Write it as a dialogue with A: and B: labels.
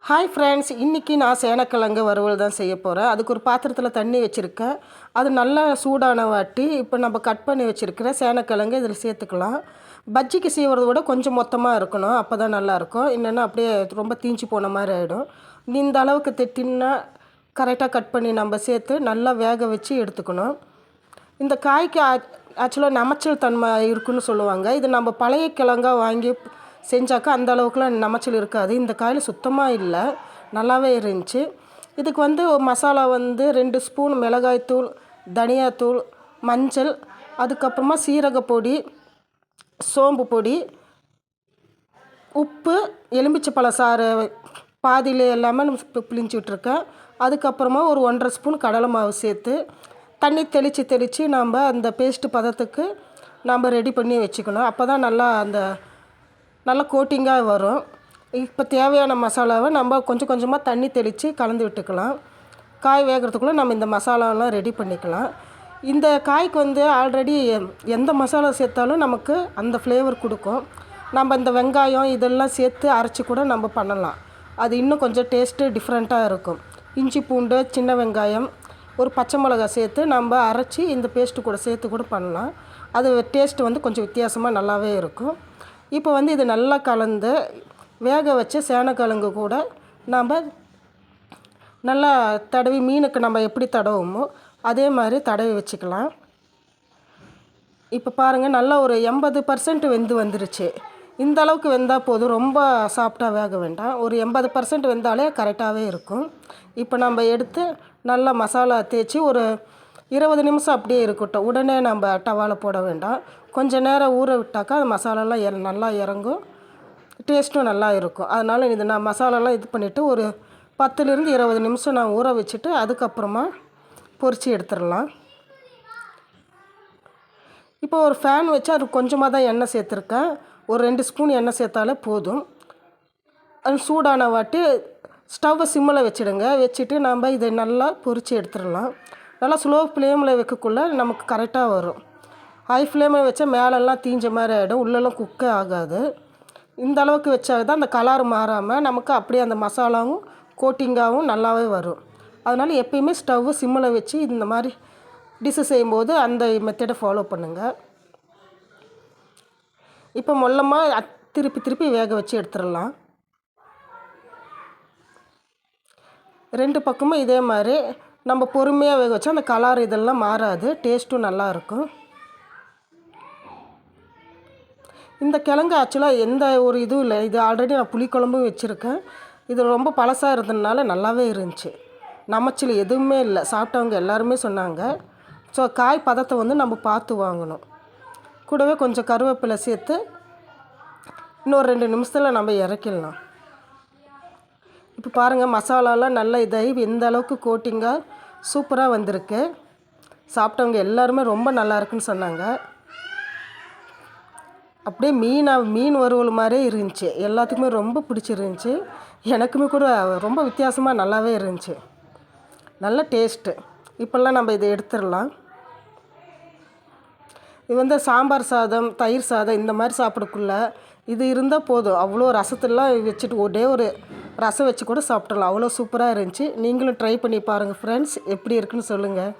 A: Hi friends, இன்றைக்கி நான் சேனக்கிழங்கு வறுவல் தான் செய்ய போகிறேன். அதுக்கு ஒரு பாத்திரத்தில் தண்ணி வச்சுருக்கேன். அது நல்லா சூடான வாட்டி இப்போ நம்ம கட் பண்ணி வச்சுருக்கிற சேனக்கிழங்கு இதில் சேர்த்துக்கலாம். பஜ்ஜிக்கு செய்வதை விட கொஞ்சம் மொத்தமாக இருக்கணும், அப்போ தான் நல்லாயிருக்கும். இல்லைன்னா அப்படியே ரொம்ப தீஞ்சு போன மாதிரி ஆகிடும். இந்த அளவுக்கு தின்னா கரெக்டாக கட் பண்ணி நம்ம சேர்த்து நல்லா வேக வச்சு எடுத்துக்கணும். இந்த காய்க்கு ஆக்சுவலாக நமைச்சல் தன்மை இருக்குதுன்னு சொல்லுவாங்க. இது நம்ம பழைய கிழங்கா வாங்கி செஞ்சாக்கா அந்த அளவுக்குலாம் நமைச்சல் இருக்காது. இந்த காயில் சுத்தமாக இல்லை, நல்லாவே இருந்துச்சு. இதுக்கு மசாலா 2 ஸ்பூன் மிளகாய்த்தூள், தனியாத்தூள், மஞ்சள், அதுக்கப்புறமா சீரகப்பொடி, சோம்பு பொடி, உப்பு, எலுமிச்சை சாறு பாதியில் எல்லாமே பிழிஞ்சு விட்ருக்கேன். அதுக்கப்புறமா ஒரு 1.5 ஸ்பூன் கடலை மாவு சேர்த்து தண்ணி தெளித்து நம்ம அந்த பேஸ்ட்டு பதத்துக்கு நம்ம ரெடி பண்ணி வச்சுக்கணும். அப்போ தான் நல்லா கோட்டிங்காக வரும். இப்போ தேவையான மசாலாவை நம்ம கொஞ்சம் கொஞ்சமாக தண்ணி தெளித்து கலந்து விட்டுக்கலாம். காய் வேகிறதுக்குள்ளே நம்ம இந்த மசாலாலாம் ரெடி பண்ணிக்கலாம். இந்த காய்க்கு ஆல்ரெடி எந்த மசாலா சேர்த்தாலும் நமக்கு அந்த ஃப்ளேவர் கொடுக்கும். நம்ம இந்த வெங்காயம் இதெல்லாம் சேர்த்து அரைச்சி கூட நம்ம பண்ணலாம். அது இன்னும் கொஞ்சம் டேஸ்ட்டு டிஃப்ரெண்ட்டாக இருக்கும். இஞ்சி பூண்டு, சின்ன வெங்காயம், ஒரு பச்சை மிளகாய் சேர்த்து நம்ம அரைச்சி இந்த பேஸ்ட்டு கூட சேர்த்து கூட பண்ணலாம். அது டேஸ்ட்டு கொஞ்சம் வித்தியாசமாக நல்லாவே இருக்கும். இப்போ இது நல்லா கலந்து வேக வச்ச சேனக்கிழங்கு கூட நம்ம நல்லா தடவி, மீனுக்கு நம்ம எப்படி தடவுமோ அதே மாதிரி தடவி வச்சுக்கலாம். இப்போ பாருங்கள், நல்லா ஒரு 80% வெந்து வந்துருச்சு. இந்த அளவுக்கு வெந்தால் போதும், ரொம்ப சாஃப்டாக வேக வேண்டாம். ஒரு 80% வெந்தாலே கரெக்டாகவே இருக்கும். இப்போ நம்ம எடுத்து நல்லா மசாலா தேய்ச்சி ஒரு 20 நிமிஷம் அப்படியே இருக்கட்டும். உடனே நம்ம டவாவில் போட வேண்டாம். கொஞ்சம் நேரம் ஊற விட்டாக்கா அது மசாலாலாம் நல்லா இறங்கும், டேஸ்ட்டும் நல்லா இருக்கும். அதனால் நான் மசாலாலாம் இது பண்ணிவிட்டு ஒரு 10லேருந்து 20 நிமிஷம் நான் ஊற வச்சுட்டு அதுக்கப்புறமா பொரித்து எடுத்துடலாம். இப்போ ஒரு ஃபேன் வச்சு அது கொஞ்சமாக தான் எண்ணெய் சேர்த்துருக்கேன். ஒரு 2 ஸ்பூன் எண்ணெய் சேர்த்தாலே போதும். அது சூடான வாட்டி ஸ்டவ்வை சிம்மில் வச்சுடுங்க. வச்சுட்டு நம்ம இதை நல்லா பொரித்து எடுத்துடலாம். நல்லா ஸ்லோ ஃப்ளேமில் வைக்கக்குள்ளே நமக்கு கரெக்டாக வரும். ஹை ஃப்ளேமில் வச்சா மேலெல்லாம் தீஞ்ச மாதிரி ஆகிடும், உள்ளெல்லாம் குக்கே ஆகாது. இந்த அளவுக்கு வச்சா தான் அந்த கலர் மாறாமல் நமக்கு அப்படியே அந்த மசாலாவும் கோட்டிங்காகவும் நல்லாவே வரும். அதனால் எப்பயுமே ஸ்டவ்வு சிம்மில் வச்சு இந்த மாதிரி டிஷ்ஷு செய்யும்போது அந்த மெத்தடை ஃபாலோ பண்ணுங்கள். இப்போ மொல்லமாக திருப்பி வேக வச்சு எடுத்துடலாம். 2 பக்கமும் இதே மாதிரி நம்ம பொறுமையாக வேக வச்சா அந்த கலர் இதெல்லாம் மாறாது, டேஸ்ட்டும் நல்லாயிருக்கும். இந்த கிழங்கு ஆக்சுவலாக எந்த ஒரு இதுவும் இல்லை. இது ஆல்ரெடி நான் புளிக்குழம்பும் வச்சுருக்கேன். இது ரொம்ப பழசாக இருந்ததுனால நல்லாவே இருந்துச்சு. நமைச்சல் எதுவுமே இல்லை. சாப்பிட்டவங்க எல்லாருமே சொன்னாங்க. ஸோ காய் பதத்தை நம்ம பார்த்து வாங்கணும். கூடவே கொஞ்சம் கருவேப்பிலை சேர்த்து இன்னொரு 2 நிமிஷத்தில் நம்ம இறக்கிடலாம். இப்போ பாருங்கள், மசாலாலாம் நல்லா இதாகி எந்த அளவுக்கு கோட்டிங்காக சூப்பராக வந்திருக்கு. சாப்பிட்டவங்க எல்லாருமே ரொம்ப நல்லா இருக்குன்னு சொன்னாங்க. அப்படியே மீன் வறுவல் மாதிரியே இருந்துச்சு. எல்லாத்துக்குமே ரொம்ப பிடிச்சிருந்துச்சி. எனக்குமே கூட ரொம்ப வித்தியாசமாக நல்லாவே இருந்துச்சு. நல்ல டேஸ்ட்டு. இப்போல்லாம் நம்ம இதை எடுத்துடலாம். இது சாம்பார் சாதம், தயிர் சாதம் இந்த மாதிரி சாப்பிடக்குள்ள இது இருந்தால் போதும். அவ்வளோ ரசத்தெல்லாம் வச்சுட்டு ஒரே ஒரு ரசம் வச்சு கூட சாப்பிட்றலாம். அவ்வளோ சூப்பராக இருந்துச்சு. நீங்களும் ட்ரை பண்ணி பாருங்கள் ஃப்ரெண்ட்ஸ், எப்படி இருக்குன்னு சொல்லுங்கள்.